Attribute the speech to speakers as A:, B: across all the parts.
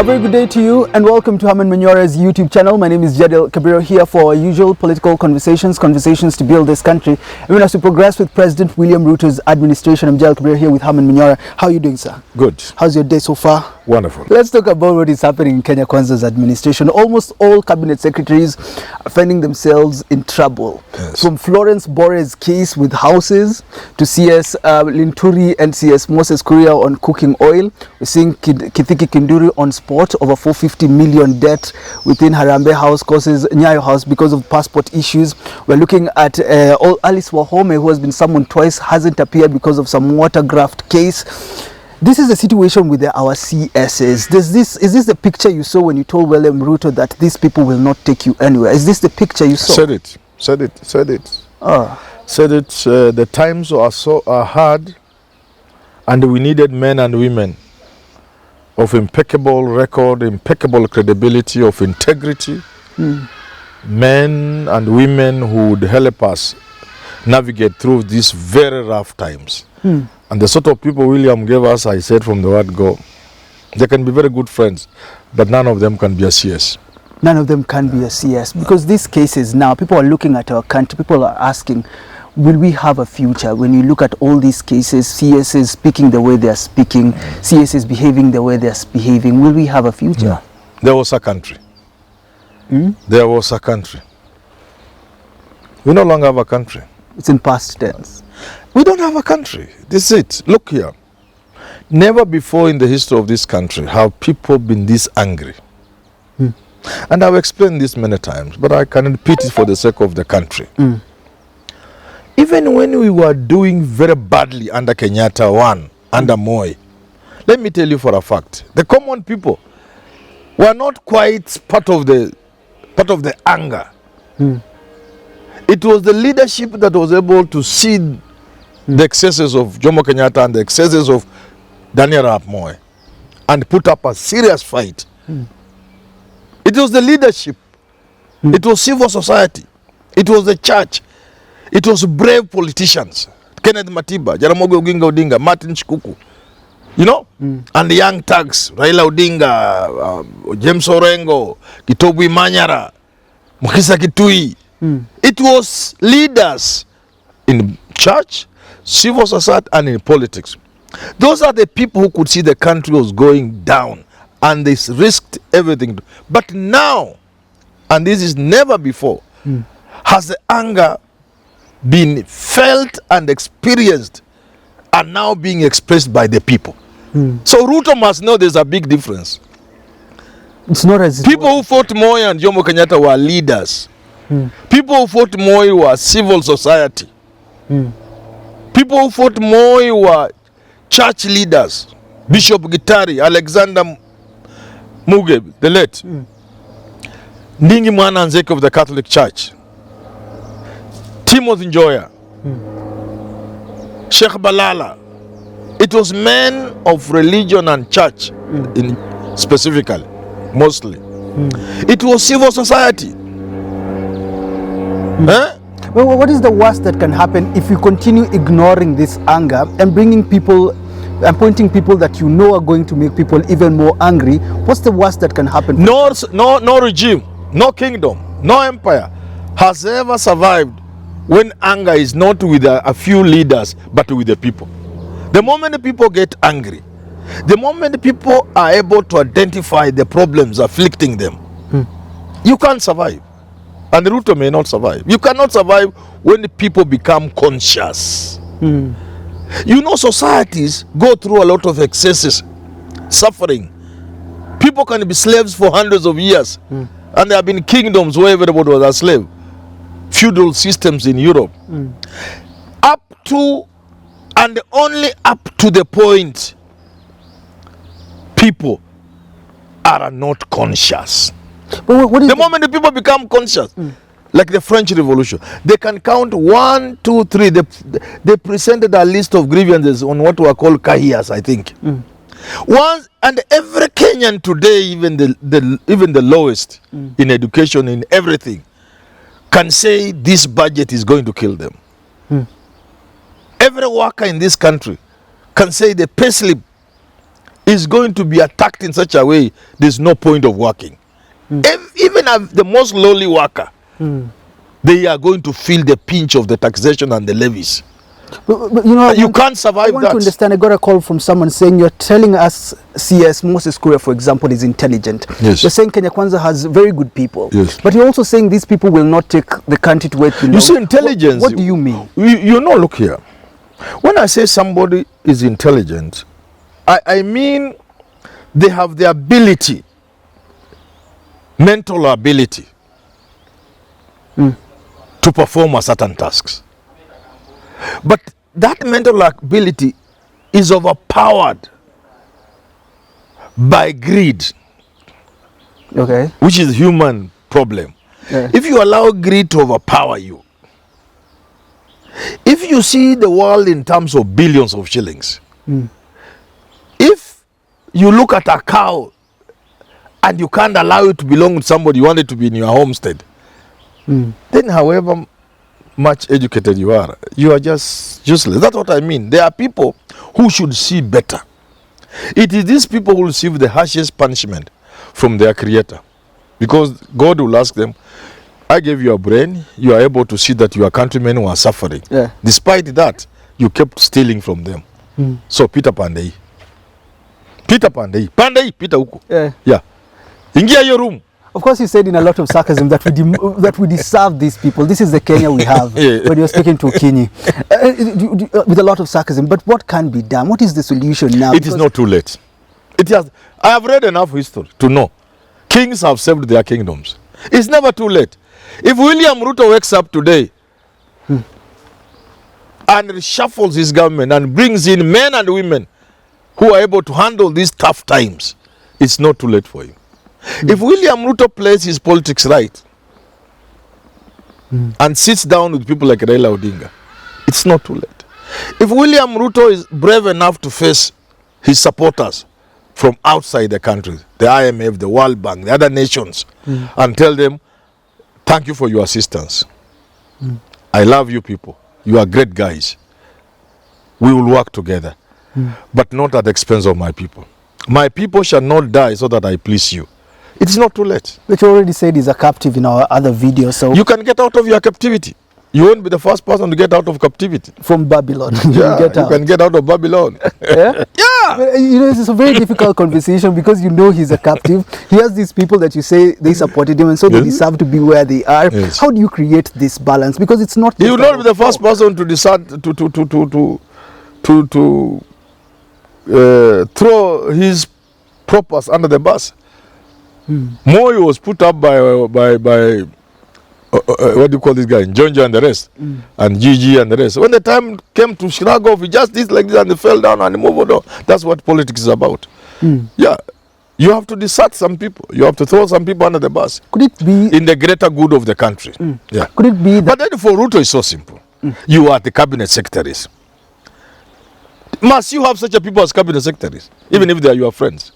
A: very good day to you and welcome to Herman Manyora's YouTube channel. My name is Jadil Kabiro here for our usual political conversations to build this country. Even as we progress with President William Ruto's administration, I'm Jadil Kabiro here with Herman Manyora. How are you doing, sir?
B: Good.
A: How's your day so far?
B: Wonderful.
A: Let's talk about what is happening in Kenya Kwanza's administration. Almost all cabinet secretaries are finding themselves in trouble.
B: Yes.
A: From Florence Bore's case with houses to CS Linturi and CS Moses Kuria on cooking oil. We're seeing Kithiki Kinduri on spot over 450 million debt within Harambe House causes Nyayo House because of passport issues. We're looking at Alice Wahome, who has been summoned twice, hasn't appeared because of some water graft case. This is the situation with our CSs. Is this the picture you saw when you told William Ruto that these people will not take you anywhere? Is this the picture you saw?
B: Said it.
A: Oh.
B: Said it. The times are hard, and we needed men and women of impeccable record, impeccable credibility, of integrity. Men and women who would help us navigate through these very rough times. And the sort of people William gave us, I said from the word go, they can be very good friends, but none of them can be a CS.
A: None of them can be a CS, because these cases now, people are looking at our country, people are asking, will we have a future? When you look at all these cases, CSs speaking the way they are speaking, CSs behaving the way they are behaving, will we have a future?
B: No. There was a country. There was a country. We no longer have a country.
A: It's in past tense.
B: We don't have a country. This is it. Look here. Never before in the history of this country have people been this angry. And I've explained this many times, but I can repeat it for the sake of the country. Even when we were doing very badly under Kenyatta 1, under Moi, let me tell you for a fact, the common people were not quite part of the anger. It was the leadership that was able to see the excesses of Jomo Kenyatta and the excesses of Daniel Arap Moi and put up a serious fight. It was the leadership. It was civil society. It was the church. It was brave politicians. Kenneth Matiba, Jaramogi Oginga Odinga, Martin Shikuku, you know, and the young thugs, Raila Odinga, James Orengo, Gitobu Manyara, Mukisa Kitui. It was leaders in church, civil society, and in politics. Those are the people who could see the country was going down, and they risked everything. But now, and this is never before, has the anger been felt and experienced and now being expressed by the people. So Ruto must know there's a big difference.
A: It's not as
B: people who fought Moi and Jomo Kenyatta were leaders. People who fought Moi were civil society. People who fought Moi were church leaders. Bishop Gitari, Alexander Muge, the late. Ndingi Mwana Nzeke of the Catholic Church. Timothy Njoya. Sheikh Balala. It was men of religion and church, specifically, mostly. It was civil society.
A: Well, what is the worst that can happen if you continue ignoring this anger and bringing people and pointing people that you know are going to make people even more angry? What's the worst that can happen?
B: No regime, no kingdom, no empire has ever survived when anger is not with a few leaders but with the people. The moment the people get angry, the moment the people are able to identify the problems afflicting them, you can't survive. And Ruto may not survive. You cannot survive when the people become conscious. You know, societies go through a lot of excesses, suffering. People can be slaves for hundreds of years. And there have been kingdoms where everybody was a slave. Feudal systems in Europe. Up to and only up to the point people are not conscious.
A: But what is
B: the moment the people become conscious, like the French Revolution, they can count 1, 2, 3. They presented a list of grievances on what were called kahias, I think. Once, and every Kenyan today, even the lowest in education, in everything, can say this budget is going to kill them. Every worker in this country can say the payslip is going to be attacked in such a way, there's no point of working. Even as the most lowly worker, they are going to feel the pinch of the taxation and the levies.
A: But you know,
B: you can't survive
A: I want
B: that.
A: to understand. I got a call from someone saying you're telling us CS Moses Kuria, for example, is intelligent.
B: Yes.
A: You're saying Kenya Kwanza has very good people.
B: Yes.
A: But you're also saying these people will not take the country to where it belongs.
B: You see, intelligence.
A: What do you mean?
B: You know, look here. When I say somebody is intelligent, I mean they have the ability, mental ability, to perform a certain tasks. But that mental ability is overpowered by greed,
A: Okay.
B: which is human problem.
A: Yeah.
B: If you allow greed to overpower you, if you see the world in terms of billions of shillings, if you look at a cow and you can't allow it to belong to somebody, you want it to be in your homestead, then however much educated you are just useless. That's what I mean. There are people who should see better. It is these people who receive the harshest punishment from their creator, because God will ask them, I gave you a brain, you are able to see that your countrymen were suffering.
A: Yeah.
B: Despite that, you kept stealing from them. So Peter Pandei, Peter huko. Yeah. Ingia your room.
A: Of course, you said in a lot of sarcasm that that we deserve these people. This is the Kenya we have. When you're speaking to Kini, with a lot of sarcasm. But what can be done? What is the solution now?
B: It is not too late. I have read enough history to know kings have saved their kingdoms. It's never too late. If William Ruto wakes up today and reshuffles his government and brings in men and women who are able to handle these tough times, it's not too late for him. If William Ruto plays his politics right and sits down with people like Raila Odinga, it's not too late. If William Ruto is brave enough to face his supporters from outside the country, the IMF, the World Bank, the other nations, and tell them, thank you for your assistance. I love you people. You are great guys. We will work together, but not at the expense of my people. My people shall not die so that I please you. It's not too late.
A: But you already said he's a captive in our other video, so
B: you can get out of your captivity. You won't be the first person to get out of captivity.
A: From Babylon,
B: Yeah, you can get out of Babylon.
A: Yeah?
B: Yeah.
A: But, you know, it's a very difficult conversation because you know he's a captive. He has these people that you say they supported him and so they deserve to be where they are.
B: Yes.
A: How do you create this balance? Because it's not.
B: He will not be the first person to decide to throw his propers under the bus. Moi was put up by what do you call this guy, Jonja and the rest, and Gigi and the rest. When the time came to shrug off, he just did like this and they fell down and he moved on. That's what politics is about. Yeah, you have to desert some people. You have to throw some people under the bus.
A: Could it be
B: in the greater good of the country? Yeah.
A: Could it be that?
B: But then for Ruto, it's so simple. You are the cabinet secretaries. Must you have such a people as cabinet secretaries, even if they are your friends?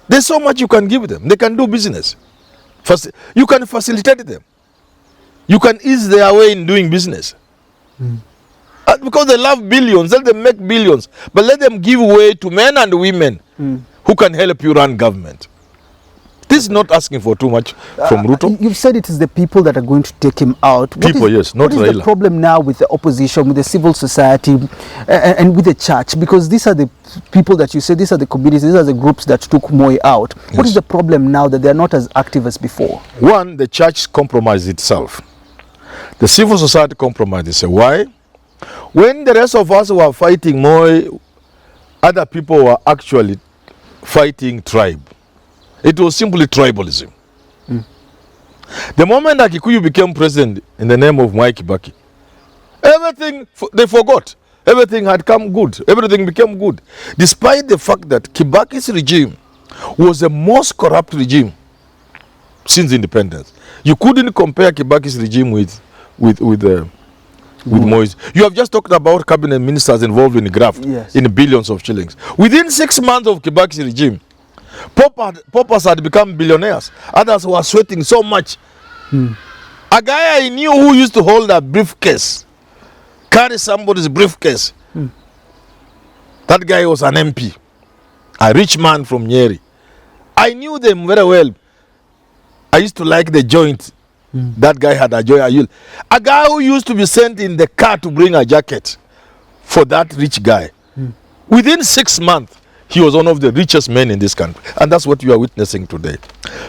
B: There's so much you can give them. They can do business. First, you can facilitate them. You can ease their way in doing business. Because they love billions, let them make billions. But let them give way to men and women who can help you run government. This is not asking for too much from Ruto.
A: You've said it is the people that are going to take him out.
B: Yes, not Raila.
A: What is the problem now with the opposition, with the civil society, and with the church? Because these are the people that you say, these are the communities, these are the groups that took Moi out. Yes. What is the problem now that they are not as active as before? One,
B: the church compromised itself. The civil society compromised itself. Why? When the rest of us were fighting Moi, other people were actually fighting tribe. It was simply tribalism. The moment that Kikuyu became president in the name of Mwai Kibaki, everything, they forgot. Everything had come good. Everything became good. Despite the fact that Kibaki's regime was the most corrupt regime since independence. You couldn't compare Kibaki's regime with Moi's. You have just talked about cabinet ministers involved in graft, in billions of shillings. Within 6 months of Kibaki's regime, paupers had become billionaires. Others were sweating so much. A guy I knew who used to hold a briefcase, carry somebody's briefcase. That guy was an MP. a rich man from Nyeri. I knew them very well. I used to like the joint. That guy had a joy. A guy who used to be sent in the car to bring a jacket for that rich guy. Within 6 months, he was one of the richest men in this country. And that's what you are witnessing today.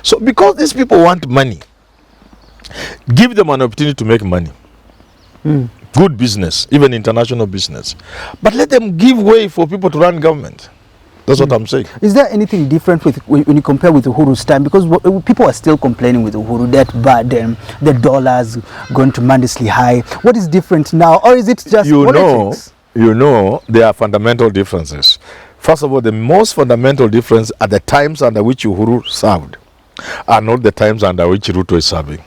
B: So because these people want money, give them an opportunity to make money. Good business, even international business. But let them give way for people to run government. That's what I'm saying.
A: Is there anything different with when you compare with Uhuru's time? Because people are still complaining with Uhuru that the dollar's gone tremendously high. What is different now? Or is it just politics?
B: There are fundamental differences. First of all, the most fundamental difference are the times under which Uhuru served are not the times under which Ruto is serving.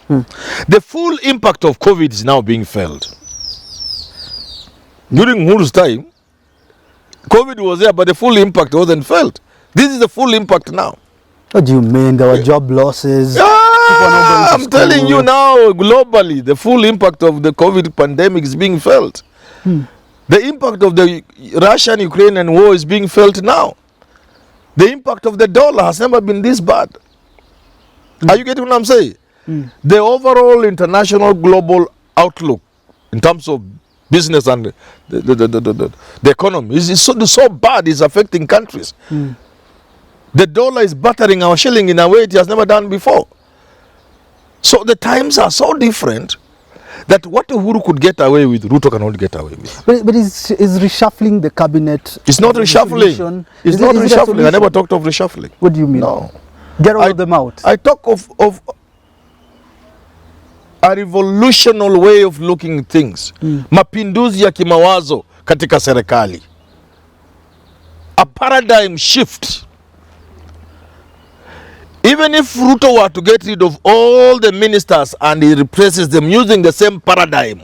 B: The full impact of COVID is now being felt. During Uhuru's time, COVID was there, but the full impact wasn't felt. This is the full impact now.
A: What do you mean? There were job losses.
B: I'm telling you now, globally, the full impact of the COVID pandemic is being felt. The impact of the Russian-Ukrainian war is being felt now. The impact of the dollar has never been this bad. Are you getting what I'm saying? The overall international global outlook in terms of business and the economy is so bad, it's affecting countries. The dollar is battering our shilling in a way it has never done before. So the times are so different that what Uhuru could get away with, Ruto cannot get away with.
A: But is reshuffling the cabinet?
B: It's not reshuffling. It's not reshuffling. I never talked of reshuffling.
A: What do you mean?
B: No.
A: Get all of them out.
B: I talk of a revolutionary way of looking at things. Mapinduzi ya kimawazo katika serikali. A paradigm shift. Even if Ruto were to get rid of all the ministers and he replaces them using the same paradigm,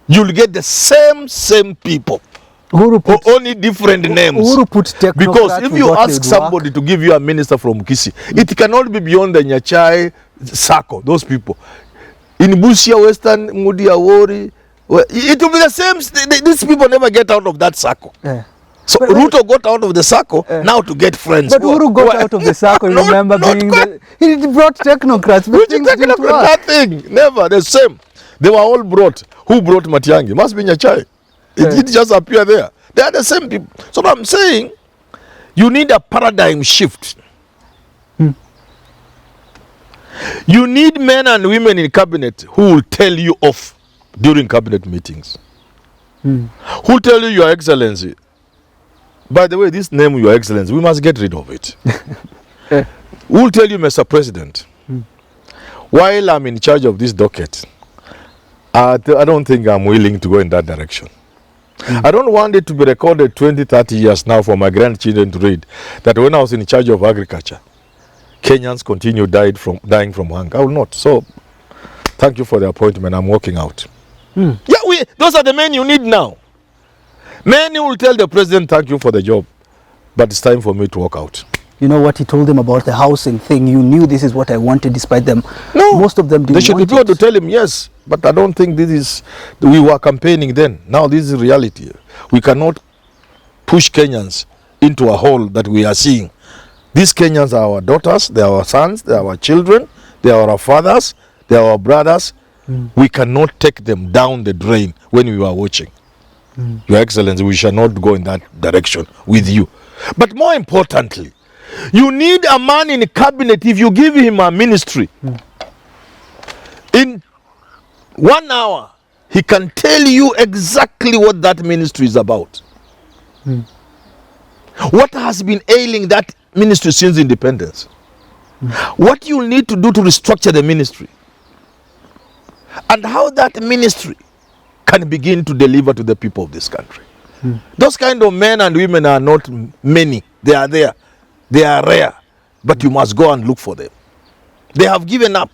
B: you'll get the same people. Only different names. Because if you ask somebody to give you a minister from Kisi, it cannot be beyond the Nyachai Sako, those people. In Busia, Western, Mudia, Wori, it will be the same. These people never get out of that Sako. So but Ruto got out of the circle now to get friends.
A: But Uhuru got out of the circle, remember he brought technocrats. But
B: nothing, never, the same. They were all brought. Who brought Matiangi? Must be Nyachai. It did just appear there. They are the same people. So what I'm saying, you need a paradigm shift. You need men and women in cabinet who will tell you off during cabinet meetings. Who will tell you, Your Excellency, by the way, this name, Your Excellency, we must get rid of it. Who will tell you, Mr. President, while I'm in charge of this docket, I don't think I'm willing to go in that direction. I don't want it to be recorded 20, 30 years now for my grandchildren to read that when I was in charge of agriculture, Kenyans continue dying from hunger. I will not. So, thank you for the appointment. I'm walking out. Yeah, those are the men you need now. Men who will tell the president, thank you for the job, but it's time for me to walk out.
A: You know what he told them about the housing thing? You knew this is what I wanted, despite them.
B: No,
A: most of them didn't.
B: They should be able to tell him yes, but I don't think this is. We were campaigning then. Now this is reality. We cannot push Kenyans into a hole that we are seeing. These Kenyans are our daughters, they are our sons, they are our children, they are our fathers, they are our brothers. We cannot take them down the drain when we are watching. Your Excellency, we shall not go in that direction with you. But more importantly, you need a man in the cabinet. If you give him a ministry, in 1 hour, he can tell you exactly what that ministry is about. What has been ailing that ministry since independence? What you need to do to restructure the ministry, and how that ministry can begin to deliver to the people of this country. Those kind of men and women are not many. They are there. They are rare. But you must go and look for them. They have given up.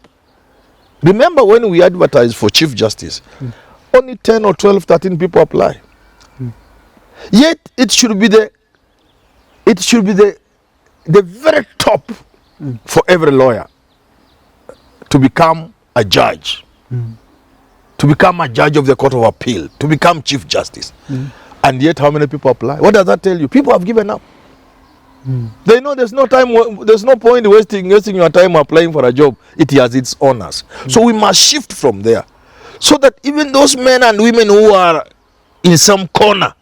B: Remember when we advertised for Chief Justice, only 10 or 12, 13 people apply. Yet it should be the very top for every lawyer to become a judge. To become a judge of the Court of Appeal, to become Chief Justice. And yet, how many people apply? What does that tell you? People have given up. They know there's no point wasting your time applying for a job. It has its owners. So we must shift from there, so that even those men and women who are in some corner,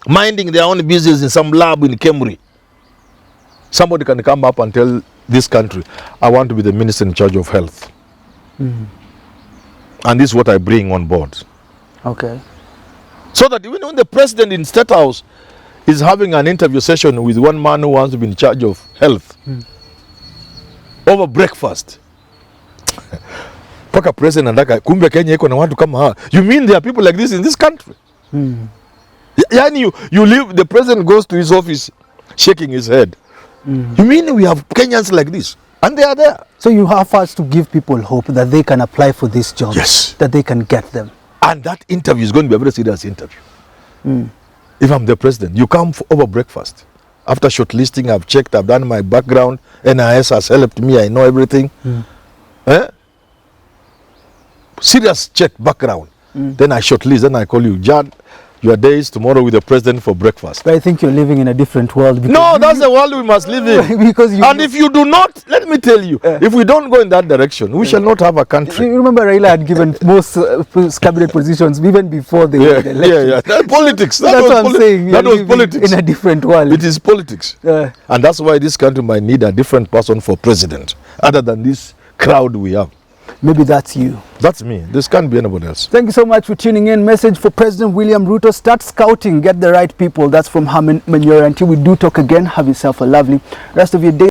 B: minding their own business in some lab in Kemri, somebody can come up and tell this country, I want to be the minister in charge of health. And this is what I bring on board.
A: Okay.
B: So that even when the president in State House is having an interview session with one man who wants to be in charge of health, over breakfast, paka president andaka kumbe Kenya iko na watu kama hawa. You mean there are people like this in this country? Yani you leave, the president goes to his office shaking his head. You mean we have Kenyans like this? And they are there.
A: So you have us to give people hope that they can apply for these jobs.
B: Yes.
A: That they can get them.
B: And that interview is going to be a very serious interview. If I'm the president, you come for over breakfast. After shortlisting, I've checked, I've done my background. NIS has helped me, I know everything. Serious check background. Then I shortlist, then I call you, John, your day is tomorrow with the president for breakfast.
A: But I think you're living in a different world.
B: No, that's the world we must live in.
A: Because
B: and if you do not, let me tell you, if we don't go in that direction, we shall not have a country.
A: You remember Raila had given most cabinet positions even before they were elected.
B: Yeah. That's politics.
A: That's what I'm saying.
B: That was politics.
A: In a different world.
B: It is politics. And that's why this country might need a different person for president, other than this crowd we have.
A: Maybe that's you.
B: That's me. This can't be anybody else.
A: Thank you so much for tuning in. Message for President William Ruto: start scouting, get the right people. That's from Herman Manyora. Until we do talk again, have yourself a lovely rest of your day.